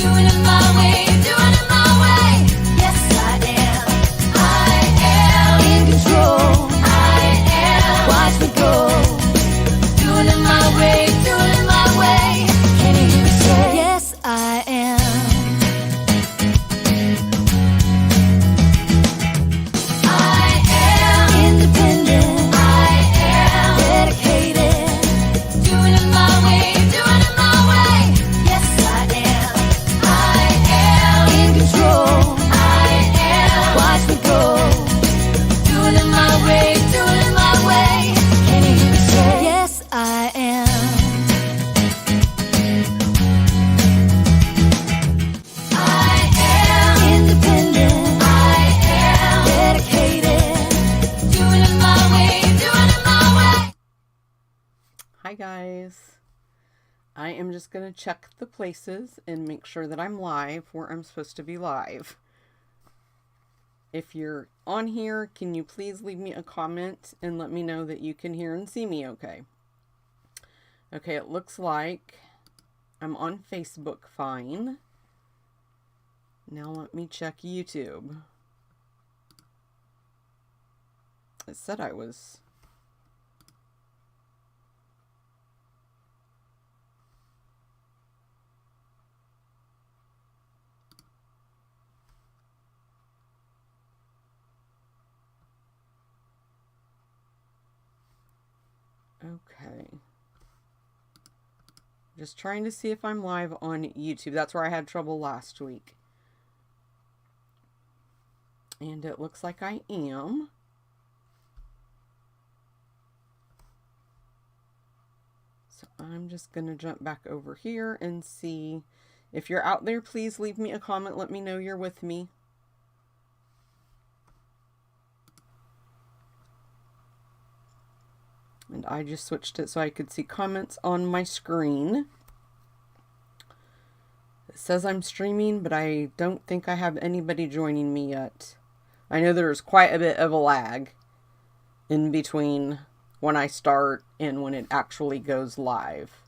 Doing it my way, doing it my way. Yes, I am. I am in control. I am. Watch me go. Doing it my way, doing it my way. Can you hear me say? Yes, I am. Hi guys, I am just going to check the places and make sure that I'm live where I'm supposed to be live. If you're on here, can you please leave me a comment and let me know that you can hear and see me okay? Okay, it looks like I'm on Facebook fine. Now let me check YouTube. It said I was... Okay. Just trying to see if I'm live on YouTube. That's where I had trouble last week. And it looks like I am. So I'm just going to jump back over here and see. If you're out there, please leave me a comment. Let me know you're with me. And I just switched it so I could see comments on my screen. It says I'm streaming, but I don't think I have anybody joining me yet. I know there's quite a bit of a lag in between when I start and when it actually goes live.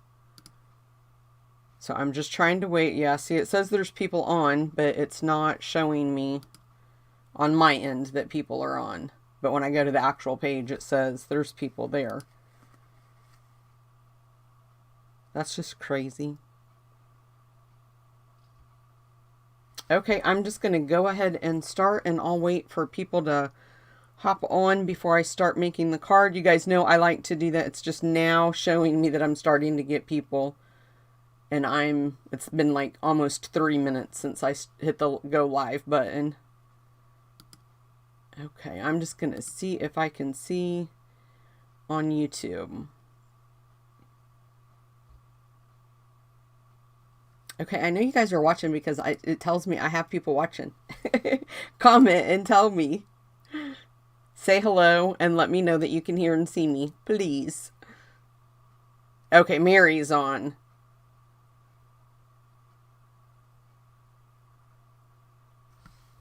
So I'm just trying to wait. Yeah, see, it says there's people on, but it's not showing me on my end that people are on. But when I go to the actual page, it says there's people there. That's just crazy. Okay, I'm just going to go ahead and start, and I'll wait for people to hop on before I start making the card. You guys know I like to do that. It's just now showing me that I'm starting to get people. And it's been like almost 3 minutes since I hit the go live button. Okay, I'm just going to see if I can see on YouTube. Okay, I know you guys are watching because it tells me I have people watching. Comment and tell me. Say hello and let me know that you can hear and see me, please. Okay, Mary's on.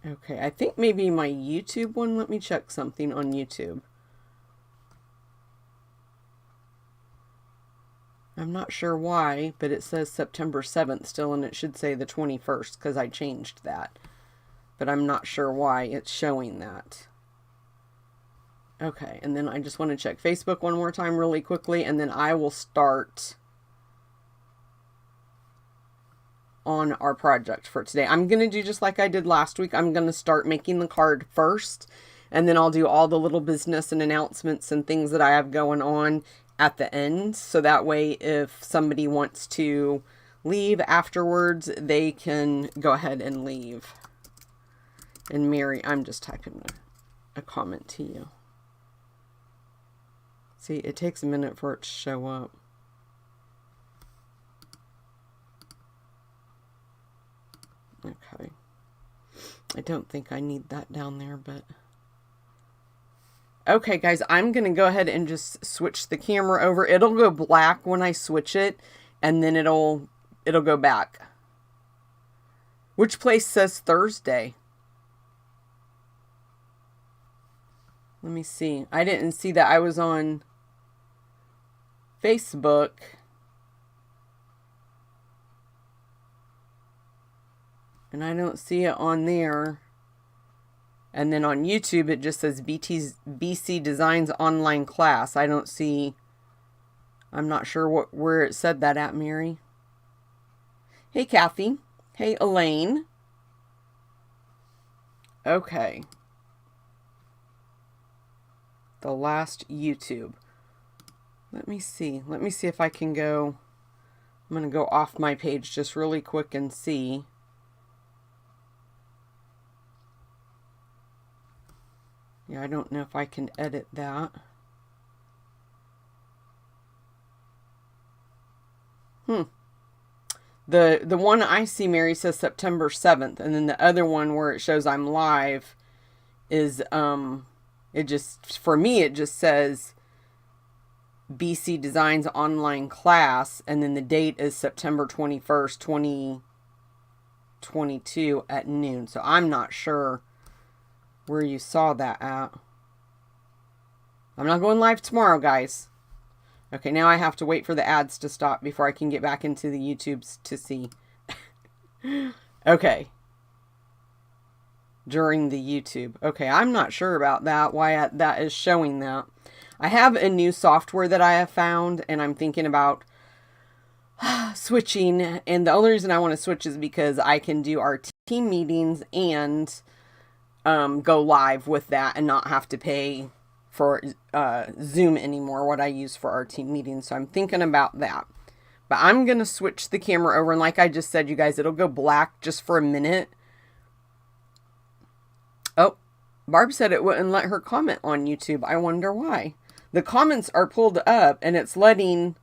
Okay, I think maybe my YouTube one. Let me check something on YouTube. I'm not sure why, but it says September 7th still, and it should say the 21st because I changed that. But I'm not sure why it's showing that. Okay, and then I just want to check Facebook one more time really quickly, and then I will start on our project for today. I'm going to do just like I did last week. I'm going to start making the card first, and then I'll do all the little business and announcements and things that I have going on at the end. So that way, if somebody wants to leave afterwards, they can go ahead and leave. And Mary, I'm just typing a comment to you. See, it takes a minute for it to show up. Okay. I don't think I need that down there, but... Okay, guys, I'm going to go ahead and just switch the camera over. It'll go black when I switch it, and then it'll go back. Which place says Thursday? Let me see. I didn't see that. I was on Facebook. And I don't see it on there. And then on YouTube, it just says BC Designs online class. I don't see, I'm not sure where it said that at, Mary. Hey, Kathy. Hey, Elaine. Okay. The last YouTube. Let me see. Let me see if I can go. I'm going to go off my page just really quick and see. Yeah, I don't know if I can edit that. The one I see, Mary, says September 7th, and then the other one where it shows I'm live is it just, for me, it just says BC Designs online class, and then the date is September 21st, 2022 at noon. So I'm not sure where you saw that at. I'm not going live tomorrow, guys. Okay, now I have to wait for the ads to stop before I can get back into the YouTubes to see. Okay. During the YouTube. Okay, I'm not sure about that, why that is showing that. I have a new software that I have found, and I'm thinking about switching. And the only reason I want to switch is because I can do our team meetings and go live with that and not have to pay for Zoom anymore, what I use for our team meetings. So I'm thinking about that. But I'm going to switch the camera over. And like I just said, you guys, it'll go black just for a minute. Oh, Barb said it wouldn't let her comment on YouTube. I wonder why. The comments are pulled up and it's letting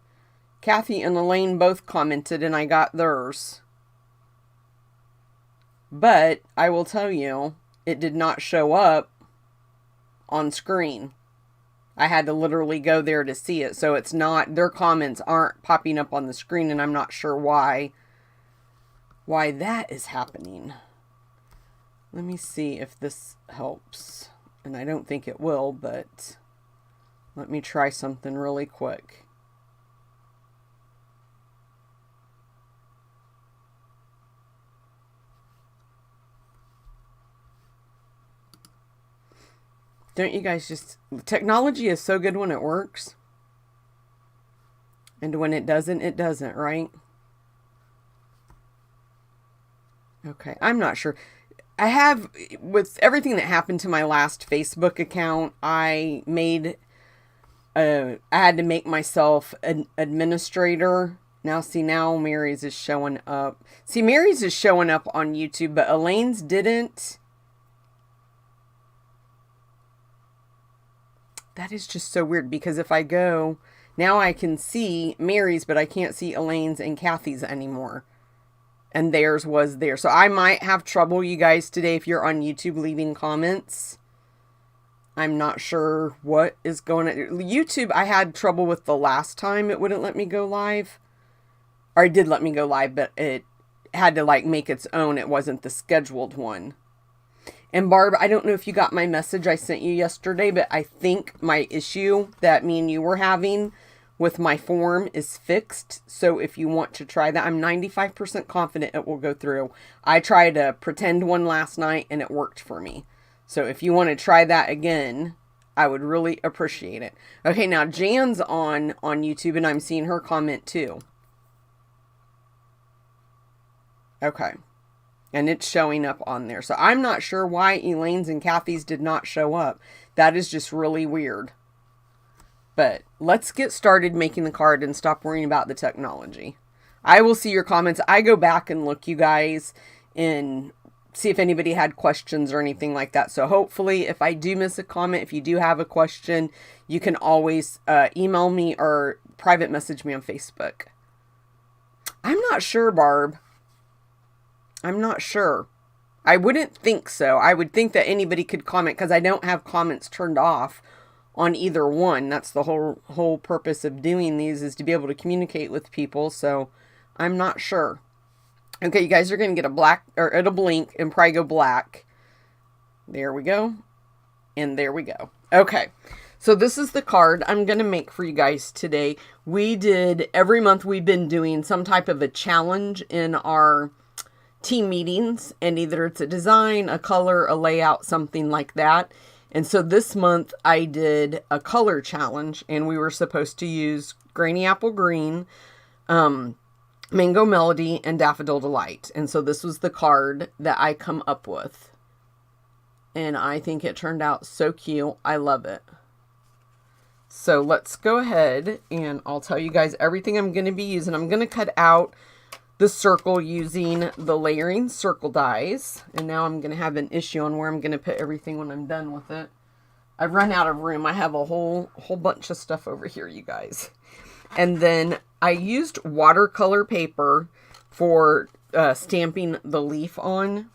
Kathy and Elaine both commented and I got theirs. But I will tell you, it did not show up on screen. I had to literally go there to see it. So it's not, their comments aren't popping up on the screen, and I'm not sure why that is happening. Let me see if this helps. And I don't think it will, but let me try something really quick. Don't you guys just... Technology is so good when it works. And when it doesn't, right? Okay, I'm not sure. I have... With everything that happened to my last Facebook account, I had to make myself an administrator. Now, see, now Mary's is showing up. See, Mary's is showing up on YouTube, but Elaine's didn't. That is just so weird, because if I go, now I can see Mary's, but I can't see Elaine's and Kathy's anymore. And theirs was there. So I might have trouble, you guys, today if you're on YouTube leaving comments. I'm not sure what is going on. YouTube, I had trouble with the last time. It wouldn't let me go live. Or it did let me go live, but it had to like make its own. It wasn't the scheduled one. And Barb, I don't know if you got my message I sent you yesterday, but I think my issue that me and you were having with my form is fixed. So if you want to try that, I'm 95% confident it will go through. I tried a pretend one last night and it worked for me. So if you want to try that again, I would really appreciate it. Okay, now Jan's on YouTube and I'm seeing her comment too. Okay. And it's showing up on there. So I'm not sure why Elaine's and Kathy's did not show up. That is just really weird. But let's get started making the card and stop worrying about the technology. I will see your comments. I go back and look, you guys, and see if anybody had questions or anything like that. So hopefully if I do miss a comment, if you do have a question, you can always email me or private message me on Facebook. I'm not sure, Barb. I'm not sure. I wouldn't think so. I would think that anybody could comment because I don't have comments turned off on either one. That's the whole purpose of doing these, is to be able to communicate with people. So I'm not sure. Okay, you guys are going to get a black, or it'll blink and probably go black. There we go. And there we go. Okay. So this is the card I'm going to make for you guys today. Every month we've been doing some type of a challenge in our team meetings, and either it's a design, a color, a layout, something like that. And so this month I did a color challenge, and we were supposed to use Grainy Apple Green, Mango Melody, and Daffodil Delight. And so this was the card that I come up with. And I think it turned out so cute. I love it. So let's go ahead and I'll tell you guys everything I'm going to be using. I'm going to cut out the circle using the layering circle dies. And now I'm going to have an issue on where I'm going to put everything when I'm done with it. I've run out of room. I have a whole bunch of stuff over here, you guys. And then I used watercolor paper for stamping the leaf on.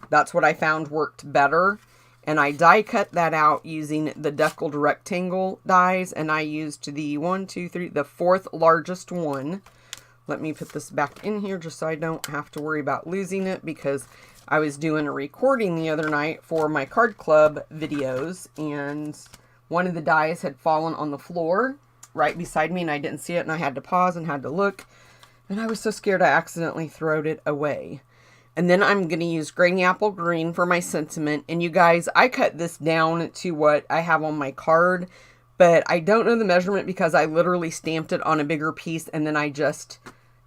That's what I found worked better. And I die cut that out using the deckled rectangle dies. And I used the fourth largest one. Let me put this back in here just so I don't have to worry about losing it, because I was doing a recording the other night for my card club videos, and one of the dies had fallen on the floor right beside me and I didn't see it, and I had to pause and had to look, and I was so scared I accidentally throwed it away. And then I'm going to use Grainy Apple Green for my sentiment. And you guys, I cut this down to what I have on my card, but I don't know the measurement because I literally stamped it on a bigger piece and then I just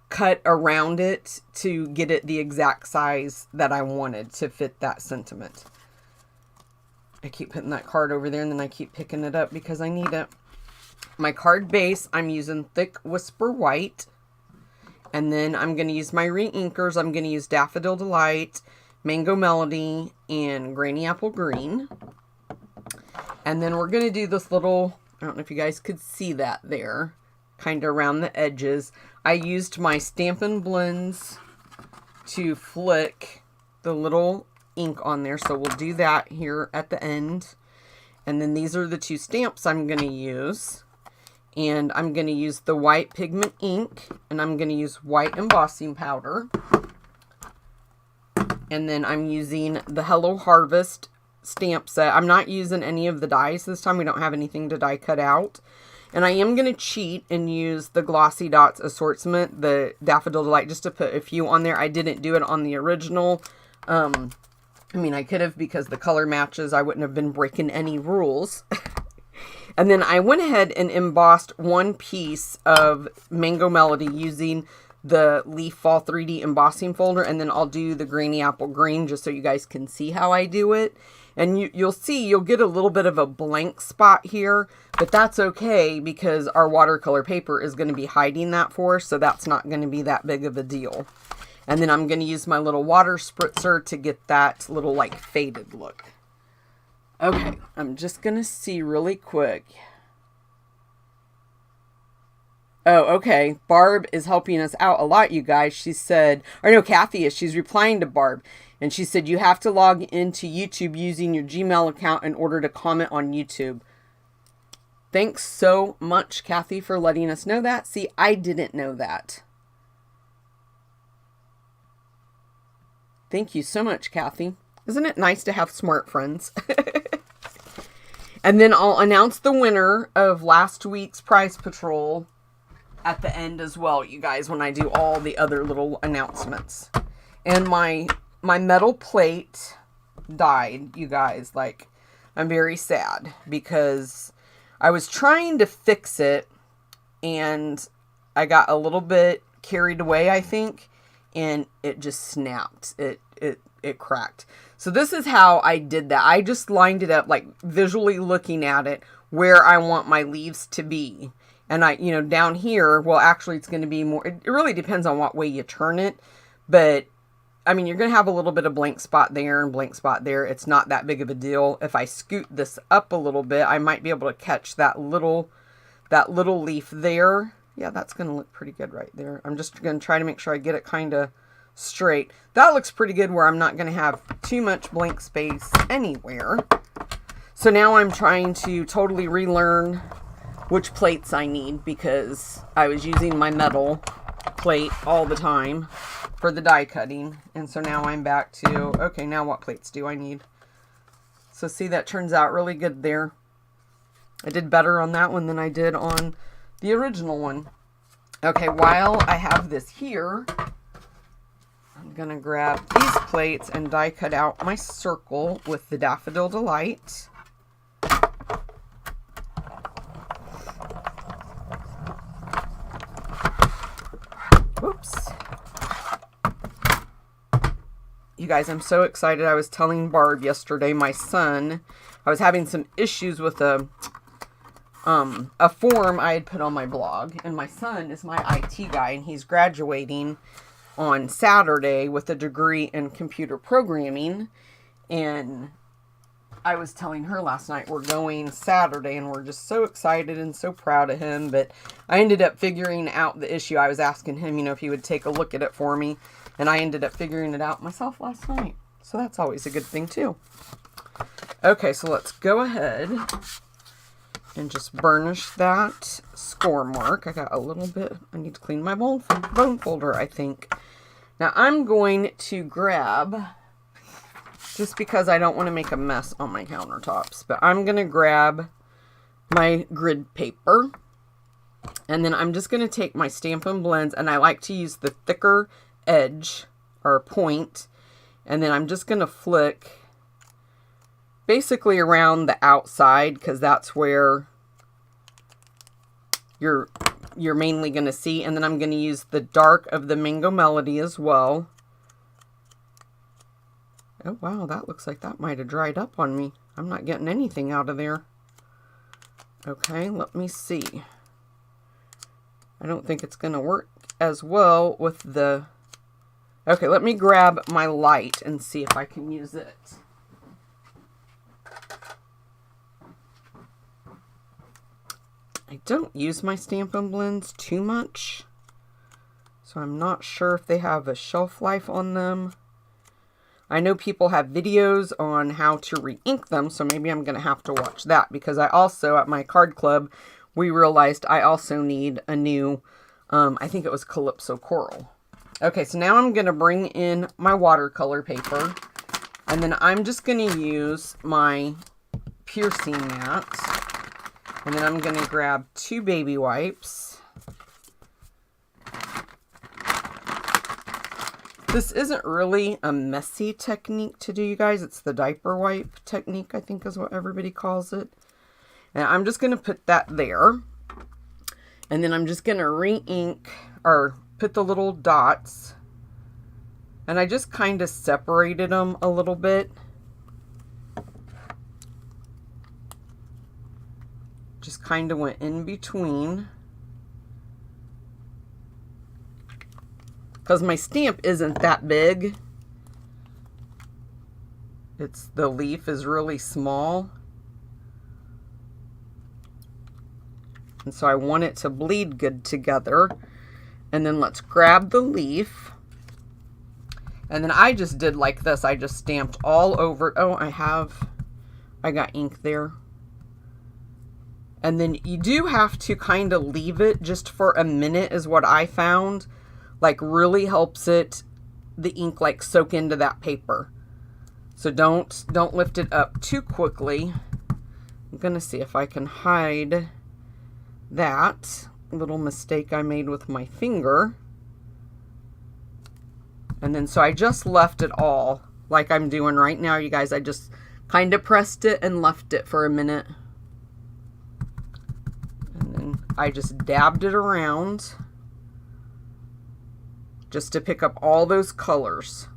cut around it to get it the exact size that I wanted to fit that sentiment. I keep putting that card over there and then I keep picking it up because I need it. My card base, I'm using Thick Whisper White. And then I'm going to use my re-inkers. I'm going to use Daffodil Delight, Mango Melody, and Grainy Apple Green. And then we're going to do this little, I don't know if you guys could see that there, kind of around the edges. I used my Stampin' Blends to flick the little ink on there. So we'll do that here at the end. And then these are the two stamps I'm going to use. And I'm going to use the white pigment ink, and I'm going to use white embossing powder. And then I'm using the Hello Harvest stamp set. I'm not using any of the dies this time. We don't have anything to die cut out. And I am going to cheat and use the Glossy Dots assortment, the Daffodil Delight, just to put a few on there. I didn't do it on the original. I mean, I could have, because the color matches. I wouldn't have been breaking any rules. And then I went ahead and embossed one piece of Mango Melody using the Leaf Fall 3D embossing folder. And then I'll do the Grainy Apple Green just so you guys can see how I do it. And you'll see, you'll get a little bit of a blank spot here. But that's okay because our watercolor paper is going to be hiding that for us. So that's not going to be that big of a deal. And then I'm going to use my little water spritzer to get that little like faded look. Okay, I'm just going to see really quick. Oh, okay. Barb is helping us out a lot, you guys. She said, or no, Kathy is. She's replying to Barb. And she said, you have to log into YouTube using your Gmail account in order to comment on YouTube. Thanks so much, Kathy, for letting us know that. See, I didn't know that. Thank you so much, Kathy. Isn't it nice to have smart friends? And then I'll announce the winner of last week's prize patrol at the end as well, you guys, when I do all the other little announcements. And my metal plate died, you guys. Like, I'm very sad because I was trying to fix it and I got a little bit carried away, I think, and it just snapped. It cracked. So this is how I did that. I just lined it up, like visually looking at it, where I want my leaves to be. And down here, well, actually it's going to be more, it really depends on what way you turn it. But, I mean, you're going to have a little bit of blank spot there and blank spot there. It's not that big of a deal. If I scoot this up a little bit, I might be able to catch that little leaf there. Yeah, that's going to look pretty good right there. I'm just going to try to make sure I get it kind of straight. That looks pretty good where I'm not going to have too much blank space anywhere. So now I'm trying to totally relearn which plates I need because I was using my metal plate all the time for the die cutting. And so now I'm back to, okay, now what plates do I need? So see, that turns out really good there. I did better on that one than I did on the original one. Okay, while I have this here, I'm I'm gonna grab these plates and die cut out my circle with the Daffodil Delight. Whoops. You guys, I'm so excited. I was telling Barb yesterday, my son, I was having some issues with a form I had put on my blog, and my son is my IT guy, and he's graduating on Saturday with a degree in computer programming. And I was telling her last night we're going Saturday, and we're just so excited and so proud of him. But I ended up figuring out the issue. I was asking him, if he would take a look at it for me, and I ended up figuring it out myself last night. So that's always a good thing too. Okay, so let's go ahead and just burnish that score mark. I got a little bit. I need to clean my bone folder, I think. Now I'm going to grab, just because I don't want to make a mess on my countertops, but I'm going to grab my grid paper. And then I'm just going to take my Stampin' Blends, and I like to use the thicker edge or point. And then I'm just going to flick basically around the outside, because that's where you're mainly going to see. And then I'm going to use the dark of the Mango Melody as well. Oh wow, that looks like that might have dried up on me. I'm not getting anything out of there. Okay, let me see. I don't think it's going to work as well with the... Okay, let me grab my light and see if I can use it. I don't use my Stampin' Blends too much, so I'm not sure if they have a shelf life on them. I know people have videos on how to re-ink them, so maybe I'm going to have to watch that, because I also, at my card club, we realized I also need a new, I think it was Calypso Coral. Okay, so now I'm going to bring in my watercolor paper, and then I'm just going to use my piercing mat, and then I'm going to grab 2 baby wipes. This isn't really a messy technique to do, you guys. It's the diaper wipe technique, I think is what everybody calls it. And I'm just going to put that there. And then I'm just going to re-ink, or put the little dots. And I just kind of separated them a little bit. Just kind of went in between. Because my stamp isn't that big. The leaf is really small. And so I want it to bleed good together. And then let's grab the leaf. And then I just did like this. I just stamped all over. Oh, I got ink there. And then you do have to kind of leave it just for a minute, is what I found. Like, really helps it, the ink, like, soak into that paper. So don't lift it up too quickly. I'm going to see if I can hide that little mistake I made with my finger. And then, so I just left it all like I'm doing right now, you guys. I just kind of pressed it and left it for a minute. And then I just dabbed it around, just to pick up all those colors.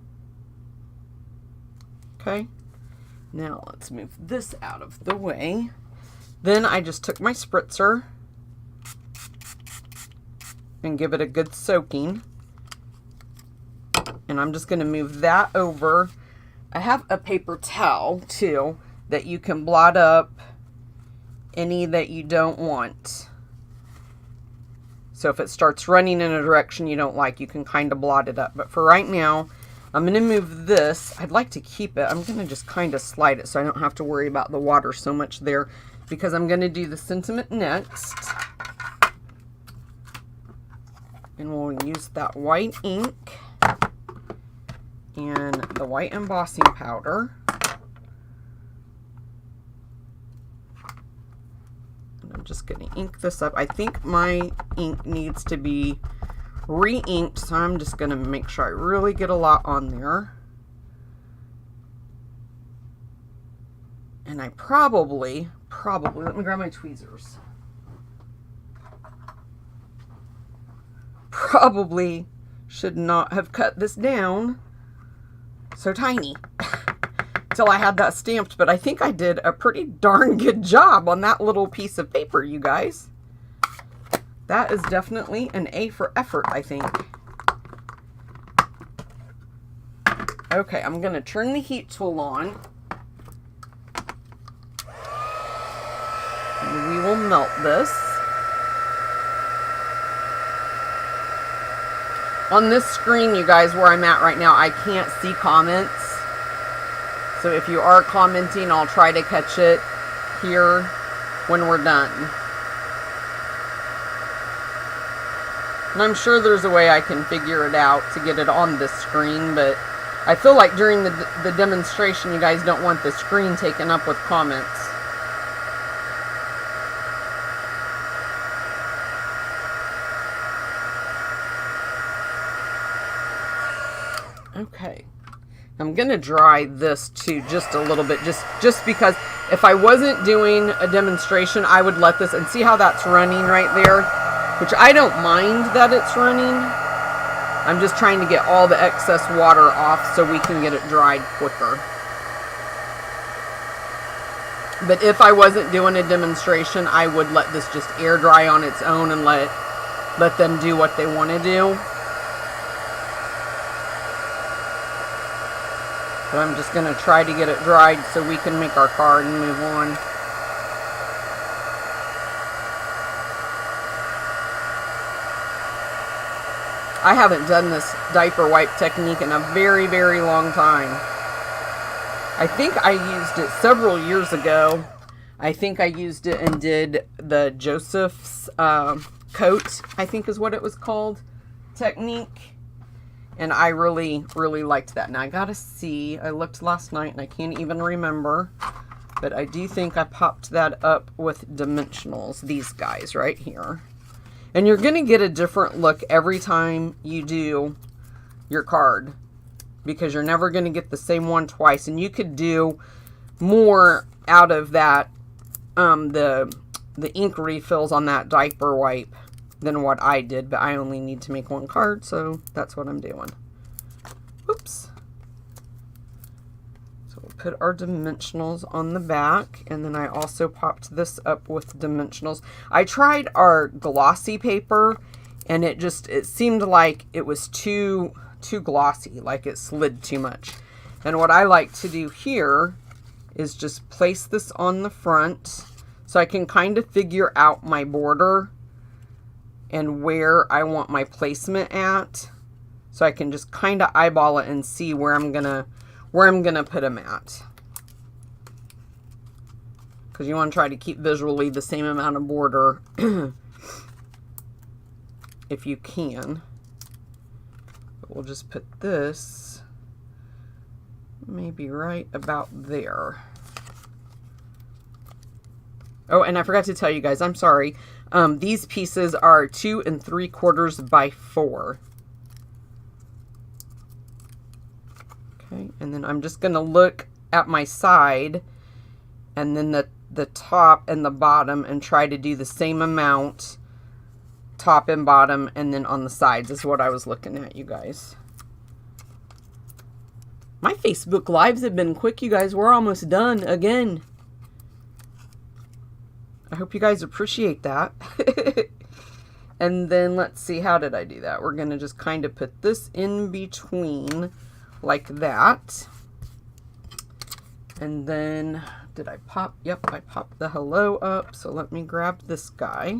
Okay, now let's move this out of the way. Then I just took my spritzer and give it a good soaking. And I'm just going to move that over. I have a paper towel too that you can blot up any that you don't want. So if it starts running in a direction you don't like, you can kind of blot it up. But for right now, I'm going to move this. I'd like to keep it. I'm going to just kind of slide it so I don't have to worry about the water so much there, because I'm going to do the sentiment next. And we'll use that white ink and the white embossing powder. I'm just going to ink this up. I think my ink needs to be re-inked, so I'm just going to make sure I really get a lot on there. And I probably, let me grab my tweezers. Probably should not have cut this down so tiny till I had that stamped, but I think I did a pretty darn good job on that little piece of paper, you guys. That is definitely an A for effort, I think. Okay, I'm going to turn the heat tool on. And we will melt this. On this screen, you guys, where I'm at right now, I can't see comments. So if you are commenting, I'll try to catch it here when we're done. And I'm sure there's a way I can figure it out to get it on this screen, but I feel like during the demonstration, you guys don't want the screen taken up with comments. Okay, I'm gonna dry this too just a little bit, just because if I wasn't doing a demonstration, I would let this, and see how that's running right there, which I don't mind that it's running. I'm just trying to get all the excess water off so we can get it dried quicker. But if I wasn't doing a demonstration, I would let this just air dry on its own and let them do what they want to do. So I'm just going to try to get it dried so we can make our card and move on. I haven't done this diaper wipe technique in a very, very long time. I think I used it several years ago. I think I used it and did the Joseph's coat, I think is what it was called, technique. And I really, really liked that. Now, I gotta see. I looked last night and I can't even remember. But I do think I popped that up with dimensionals. These guys right here. And you're going to get a different look every time you do your card. Because you're never going to get the same one twice. And you could do more out of that, the ink refills on that diaper wipe than what I did, but I only need to make one card, so that's what I'm doing. Oops. So we'll put our dimensionals on the back, and then I also popped this up with dimensionals. I tried our glossy paper, and it seemed like it was too glossy, like it slid too much. And what I like to do here is just place this on the front so I can kind of figure out my border and where I want my placement at, so I can just kind of eyeball it and see where I'm gonna put them at. Because you want to try to keep visually the same amount of border if you can. But we'll just put this maybe right about there. Oh, and I forgot to tell you guys, I'm sorry. These pieces are 2 3/4 by 4. Okay, and then I'm just going to look at my side and then the top and the bottom and try to do the same amount, top and bottom, and then on the sides is what I was looking at, you guys. My Facebook Lives have been quick, you guys. We're almost done again. I hope you guys appreciate that. And then let's see, how did I do that? We're going to just kind of put this in between like that. And then, did I pop? Yep, I popped the hello up. So let me grab this guy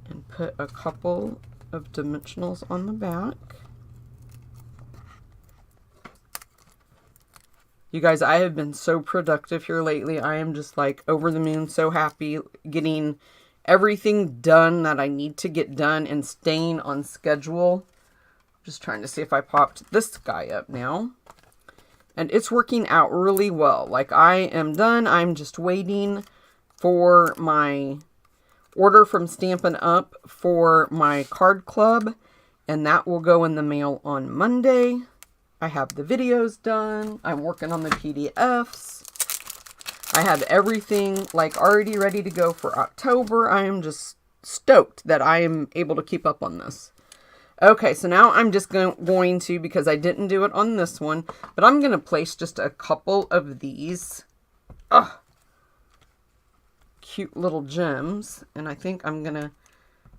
and put a couple of dimensionals on the back. You guys, I have been so productive here lately. I am just like over the moon, so happy getting everything done that I need to get done and staying on schedule. Just trying to see if I popped this guy up now. And it's working out really well. Like, I am done. I'm just waiting for my order from Stampin' Up! For my card club, and that will go in the mail on Monday. I have the videos done. I'm working on the PDFs. I have everything like already ready to go for October. I am just stoked that I am able to keep up on this. Okay, so now I'm just going to, because I didn't do it on this one, but I'm going to place just a couple of these cute little gems, and I think I'm going to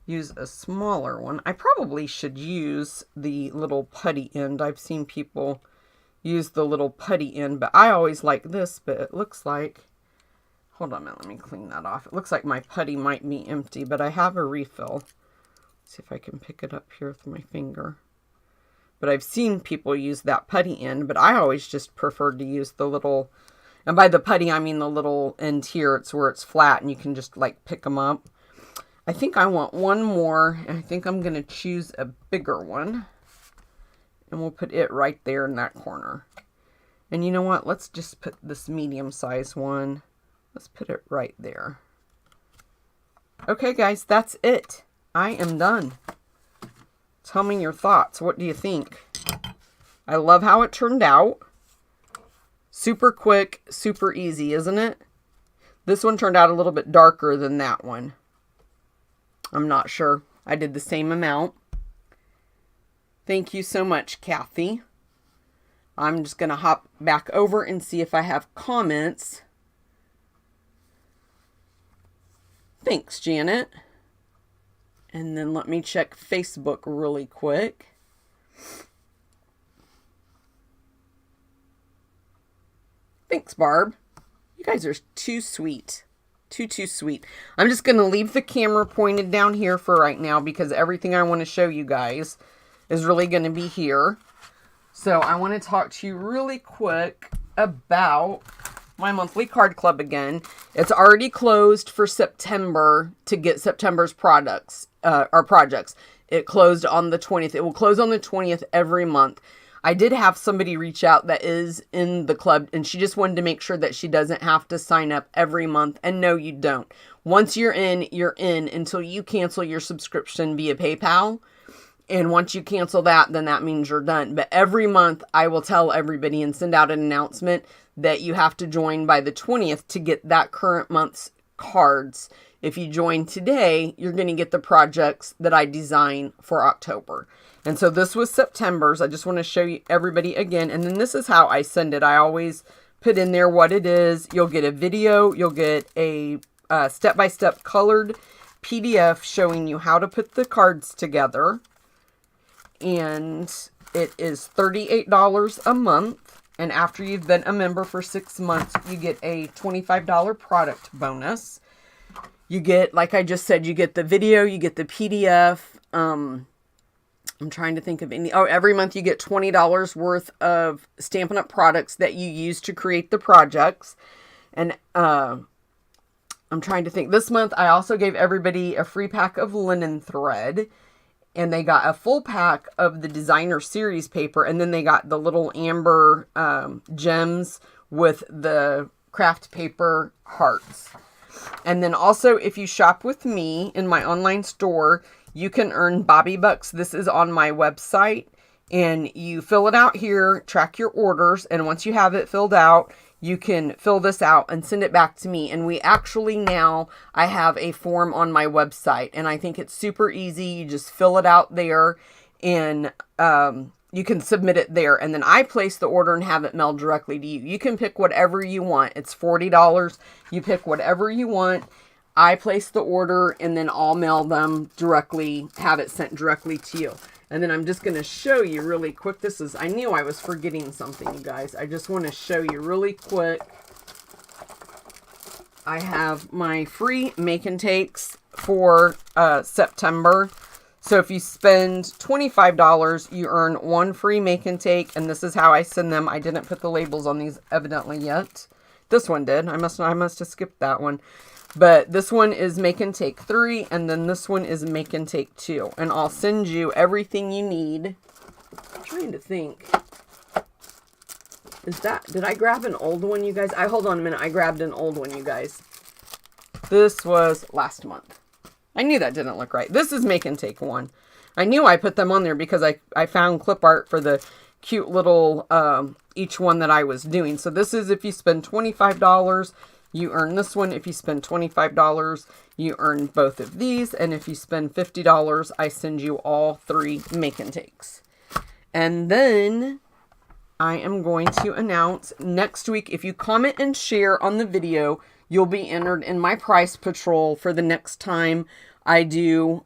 use a smaller one. I probably should use the little putty end. I've seen people use the little putty end, but I always like this, but it looks like, hold on a minute, let me clean that off. It looks like my putty might be empty, but I have a refill. Let's see if I can pick it up here with my finger. But I've seen people use that putty end, but I always just preferred to use the little, and by the putty I mean the little end here. It's where it's flat and you can just like pick them up. I think I want one more, and I think I'm going to choose a bigger one. And we'll put it right there in that corner. And you know what? Let's just put this medium-sized one. Let's put it right there. Okay, guys, that's it. I am done. Tell me your thoughts. What do you think? I love how it turned out. Super quick, super easy, isn't it? This one turned out a little bit darker than that one. I'm not sure. I did the same amount. Thank you so much, Kathy. I'm just going to hop back over and see if I have comments. Thanks, Janet. And then let me check Facebook really quick. Thanks, Barb. You guys are too sweet. Too sweet. I'm just going to leave the camera pointed down here for right now because everything I want to show you guys is really going to be here. So I want to talk to you really quick about my monthly card club again. It's already closed for September to get September's products, or projects. It closed on the 20th. It will close on the 20th every month. I did have somebody reach out that is in the club, and she just wanted to make sure that she doesn't have to sign up every month. And no, you don't. Once you're in until you cancel your subscription via PayPal. And once you cancel that, then that means you're done. But every month I will tell everybody and send out an announcement that you have to join by the 20th to get that current month's cards. If you join today, you're going to get the projects that I design for October. And so this was September's. I just want to show you everybody again. And then this is how I send it. I always put in there what it is. You'll get a video. You'll get a step-by-step colored PDF showing you how to put the cards together. And it is $38 a month. And after you've been a member for 6 months, you get a $25 product bonus. You get, like I just said, you get the video, you get the PDF. I'm trying to think of any. Oh, every month you get $20 worth of Stampin' Up! Products that you use to create the projects. And I'm trying to think. This month I also gave everybody a free pack of linen thread. And they got a full pack of the designer series paper. And then they got the little amber gems with the craft paper hearts. And then also, if you shop with me in my online store, you can earn Bobby Bucks. This is on my website. And you fill it out here, track your orders. And once you have it filled out, you can fill this out and send it back to me. And we actually now, I have a form on my website. And I think it's super easy. You just fill it out there and you can submit it there. And then I place the order and have it mailed directly to you. You can pick whatever you want. It's $40. You pick whatever you want. I place the order and then I'll mail them directly, have it sent directly to you. And then I'm just going to show you really quick. This is, I knew I was forgetting something, you guys. I just want to show you really quick. I have my free make and takes for September. So if you spend $25, you earn one free make and take. And this is how I send them. I didn't put the labels on these evidently yet. This one did. I must have skipped that one. But this one is make and take 3, and then this one is make and take 2. And I'll send you everything you need. I'm trying to think. Did I grab an old one, you guys? Hold on a minute. I grabbed an old one, you guys. This was last month. I knew that didn't look right. This is Make and Take one. I knew I put them on there because I found clip art for the cute little, each one that I was doing. So this is if you spend $25, you earn this one. If you spend $25, you earn both of these. And if you spend $50, I send you all 3 Make and Takes. And then I am going to announce next week, if you comment and share on the video, you'll be entered in my prize patrol for the next time I do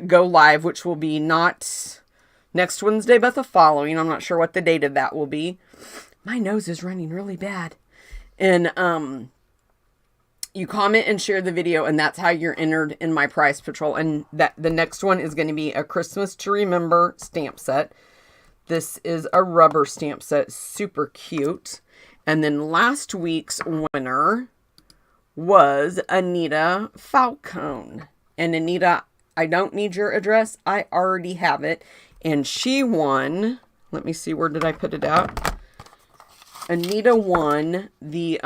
go live, which will be not next Wednesday, but the following. I'm not sure what the date of that will be. My nose is running really bad. And you comment and share the video, and that's how you're entered in my prize patrol. And that the next one is going to be a Christmas to Remember stamp set. This is a rubber stamp set, super cute. And then last week's winner was Anita Falcone. And Anita, I don't need your address. I already have it. And she won, let me see, where did I put it out? Anita won the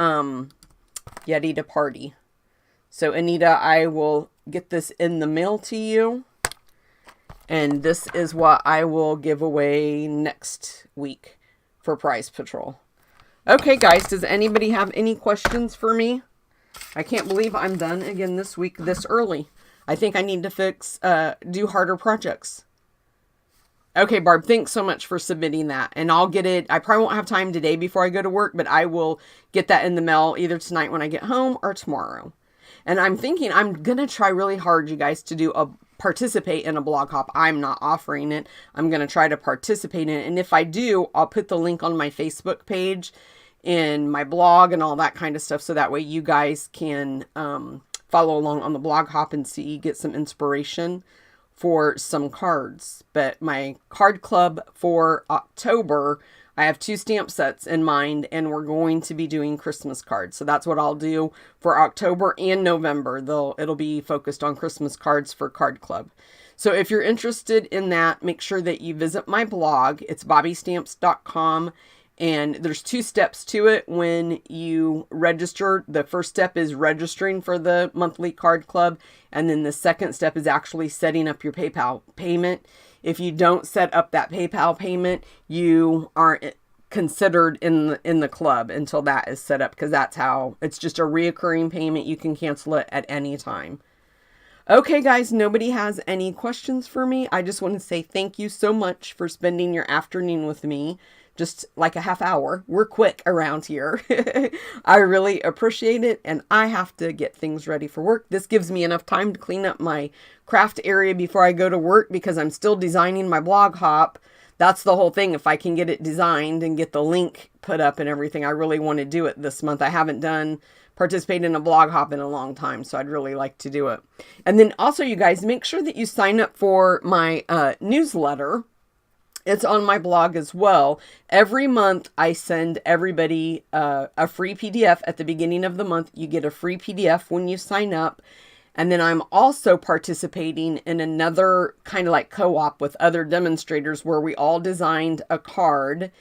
Yetita Party. So Anita, I will get this in the mail to you. And this is what I will give away next week for Prize Patrol. Okay, guys, does anybody have any questions for me? I can't believe I'm done again this week this early. I think I need to do harder projects. Okay, Barb, thanks so much for submitting that. And I'll get it. I probably won't have time today before I go to work, but I will get that in the mail either tonight when I get home or tomorrow. And I'm thinking I'm going to try really hard, you guys, to participate in a blog hop. I'm not offering it. I'm going to try to participate in it. And if I do, I'll put the link on my Facebook page, in my blog, and all that kind of stuff. So that way you guys can follow along on the blog hop and get some inspiration for some cards. But my card club for October, I have 2 stamp sets in mind, and we're going to be doing Christmas cards. So that's what I'll do for October and November. It'll be focused on Christmas cards for Card Club. So if you're interested in that, make sure that you visit my blog. It's bobbystamps.com. And there's 2 steps to it when you register. The first step is registering for the monthly card club. And then the second step is actually setting up your PayPal payment. If you don't set up that PayPal payment, you aren't considered in the club until that is set up. Because that's how, it's just a reoccurring payment. You can cancel it at any time. Okay, guys, nobody has any questions for me. I just want to say thank you so much for spending your afternoon with me. Just like a half hour. We're quick around here. I really appreciate it. And I have to get things ready for work. This gives me enough time to clean up my craft area before I go to work, because I'm still designing my blog hop. That's the whole thing. If I can get it designed and get the link put up and everything, I really want to do it this month. I haven't participated in a blog hop in a long time, so I'd really like to do it. And then also, you guys, make sure that you sign up for my newsletter. It's on my blog as well. Every month, I send everybody a free PDF at the beginning of the month. You get a free PDF when you sign up. And then I'm also participating in another kind of like co-op with other demonstrators where we all designed a card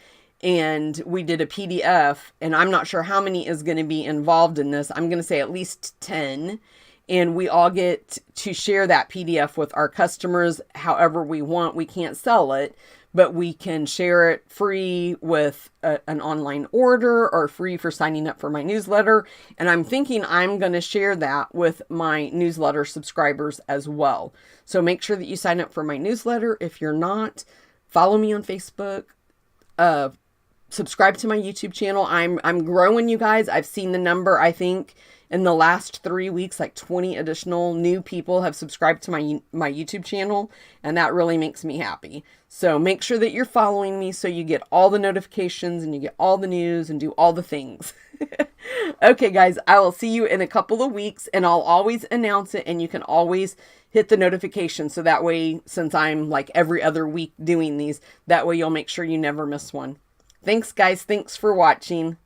and we did a PDF. And I'm not sure how many is going to be involved in this. I'm going to say at least 10. And we all get to share that PDF with our customers however we want. We can't sell it, but we can share it free with an online order or free for signing up for my newsletter. And I'm thinking I'm going to share that with my newsletter subscribers as well. So make sure that you sign up for my newsletter. If you're not, follow me on Facebook. Subscribe to my YouTube channel. I'm growing, you guys. I've seen the number, I think, in the last 3 weeks, like 20 additional new people have subscribed to my YouTube channel, and that really makes me happy. So make sure that you're following me so you get all the notifications and you get all the news and do all the things. Okay, guys, I will see you in a couple of weeks, and I'll always announce it, and you can always hit the notification. So that way, since I'm like every other week doing these, that way you'll make sure you never miss one. Thanks, guys. Thanks for watching.